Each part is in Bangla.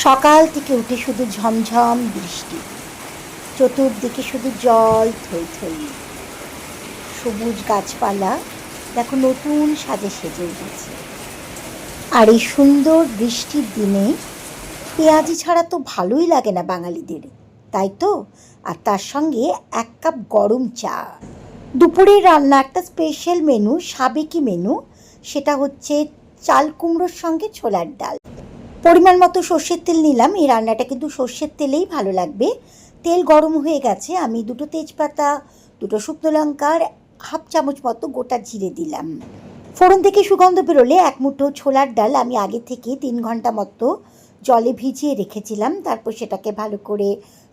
সকাল থেকে উঠে শুধু ঝমঝম বৃষ্টি, চতুর্দিকে শুধু জল থই থই, সবুজ গাছপালা দেখো নতুন সাজে সেজে উঠেছে। আর এই সুন্দর বৃষ্টির দিনে পেঁয়াজি ছাড়া তো ভালোই লাগে না বাঙালিদের, তাই তো? আর তার সঙ্গে এক কাপ গরম চা। দুপুরের রান্না একটা স্পেশাল মেনু, সাবেকি মেনু, সেটা হচ্ছে চাল কুমড়োর সঙ্গে ছোলার ডাল। পরিমাণ মতো সর্ষের তেল নিলাম। এই রান্নাটা কিন্তু সর্ষের তেলেই ভালো লাগবে। তেল গরম হয়ে গেছে, আমি দুটো তেজপাতা, দুটো শুকনো লঙ্কার হাফ চামচ মতো গোটা জিরে দিলাম। ফোড়ন থেকে সুগন্ধ বেরোলে এক মুঠো ছোলার ডাল আমি আগে থেকে 3 ঘন্টা মতো জলে ভিজিয়ে রেখেছিলাম। তারপর সেটাকে ভালো করে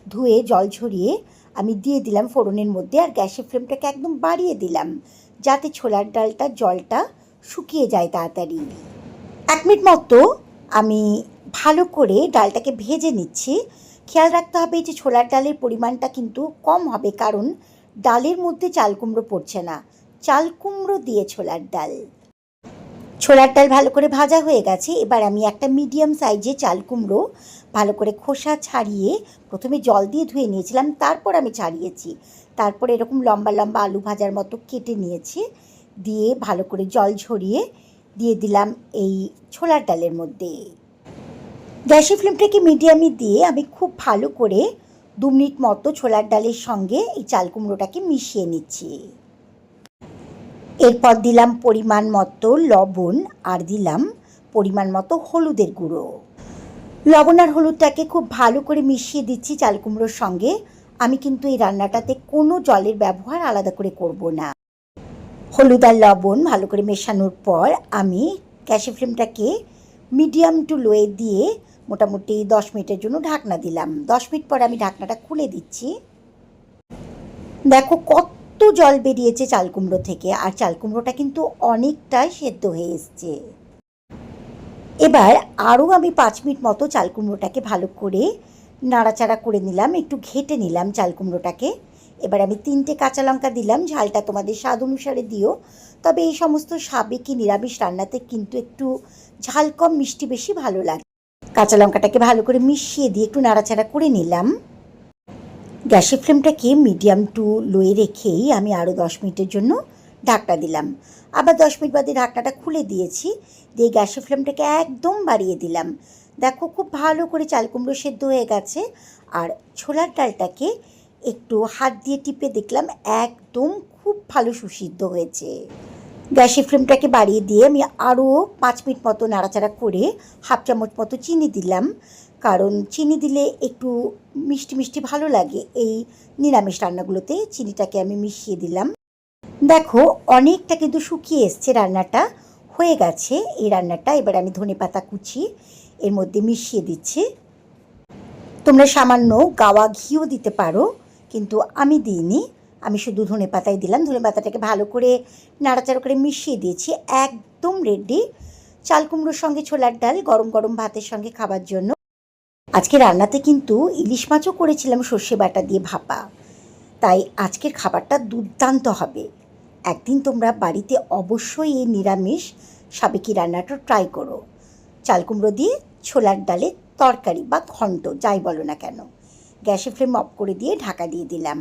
ধুয়ে জল ঝরিয়ে আমি দিয়ে দিলাম ফোড়নের মধ্যে, আর গ্যাসের ফ্লেমটাকে একদম বাড়িয়ে দিলাম যাতে ছোলার ডালটা জলটা শুকিয়ে যায় তাড়াতাড়ি। 1 মিনিট মতো আমি ভালো করে ডালটাকে ভেজে নিচ্ছি। খেয়াল রাখতে হবে যে ছোলার ডালের পরিমাণটা কিন্তু কম হবে, কারণ ডালের মধ্যে চাল কুমড়ো পড়ছে না, চাল কুমড়ো দিয়ে ছোলার ডাল। ছোলার ডাল ভালো করে ভাজা হয়ে গেছে। এবার আমি একটা মিডিয়াম সাইজে চাল কুমড়ো ভালো করে খোসা ছাড়িয়ে প্রথমে জল দিয়ে ধুয়ে নিয়েছিলাম, তারপর আমি ছাড়িয়েছি, তারপর এরকম লম্বা লম্বা আলু ভাজার মতো কেটে নিয়েছি, দিয়ে ভালো করে জল ঝরিয়ে দিয়ে দিলাম এই ছোলার ডালের মধ্যে। গ্যাসের ফ্লেমটাকে মিডিয়ামে দিয়ে আমি খুব ভালো করে 2 মিনিট মতো ছোলার ডালের সঙ্গে এই চাল কুমড়োটাকে মিশিয়ে নিচ্ছি। এরপর দিলাম পরিমাণ মতো লবণ আর দিলাম পরিমাণ মতো হলুদের গুঁড়ো। লবণ আর হলুদটাকে খুব ভালো করে মিশিয়ে দিচ্ছি চাল কুমড়োর সঙ্গে। আমি কিন্তু এই রান্নাটাতে কোনো জলের ব্যবহার আলাদা করে করব না। হলুদ আর লবণ ভালো করে মেশানোর পর আমি গ্যাসের ফ্লেমটাকে মিডিয়াম টু লোয়ে দিয়ে মোটামুটি 10 মিনিটের জন্য ঢাকনা দিলাম। 10 মিনিট পর আমি ঢাকনাটা খুলে দিচ্ছি। দেখো কত জল বেরিয়েছে চাল কুমড়ো থেকে, আর চাল কুমড়োটা কিন্তু অনেকটাই সেদ্ধ হয়ে এসছে। এবার আরও আমি 5 মিনিট মতো চাল কুমড়োটাকে ভালো করে নাড়াচাড়া করে নিলাম, একটু ঘেটে নিলাম চাল কুমড়োটাকে। এবার আমি 3টে কাঁচা লঙ্কা দিলাম, ঝালটা তোমাদের স্বাদ অনুসারে দিও। তবে এই সমস্ত সাবেকি নিরামিষ রান্নাতে কিন্তু একটু ঝাল কম মিষ্টি বেশি ভালো লাগে। কাঁচা লঙ্কাটাকে ভালো করে মিশিয়ে দিয়ে একটু নাড়াচাড়া করে নিলাম। গ্যাসের ফ্লেমটাকে মিডিয়াম টু লোয়ে রেখেই আমি আরও 10 মিনিটের জন্য ঢাকনা দিলাম। আবার 10 মিনিট বাদে ঢাকনাটা খুলে দিয়েছি, দিয়ে গ্যাসের ফ্লেমটাকে একদম বাড়িয়ে দিলাম। দেখো খুব ভালো করে চাল কুমড়ো সেদ্ধ হয়ে গেছে, আর ছোলার ডালটাকে একটু হাত দিয়ে টিপে দেখলাম একদম খুব ভালো সুসিদ্ধ হয়েছে। গ্যাসের ফ্লেমটাকে বাড়িয়ে দিয়ে আমি আরও 5 মিনিট মতো নাড়াচাড়া করে হাফ চামচ মতো চিনি দিলাম, কারণ চিনি দিলে একটু মিষ্টি মিষ্টি ভালো লাগে এই নিরামিষ রান্নাগুলোতে। চিনিটাকে আমি মিশিয়ে দিলাম। দেখো অনেকটা কিন্তু শুকিয়ে এসছে, রান্নাটা হয়ে গেছে এই রান্নাটা। এবার আমি ধনেপাতা কুচি এর মধ্যে মিশিয়ে দিচ্ছি। তোমরা সামান্য গাওয়া ঘিও দিতে পারো, কিন্তু আমি দিইনি, আমি শুধু ধনেপাতাই দিলাম। ধনেপাতাটাকে ভালো করে নাড়াচাড়া করে মিশিয়ে দিয়েছি। একদম রেডি চাল কুমড়োর সঙ্গে ছোলার ডাল গরম গরম ভাতের সঙ্গে খাবার জন্য। আজকে রান্নাতে কিন্তু ইলিশ মাছও করেছিলাম সর্ষে বাটা দিয়ে ভাপা, তাই আজকের খাবারটা দুর্দান্ত হবে। একদিন তোমরা বাড়িতে অবশ্যই এই নিরামিষ সাবেকি রান্নাটা ট্রাই করো। চাল কুমড়ো দিয়ে ছোলার ডালের তরকারি বা ঘন্ট যাই বলো না কেন। গ্যাসের ফ্লেম অফ করে দিয়ে ঢাকা দিয়ে দিলাম।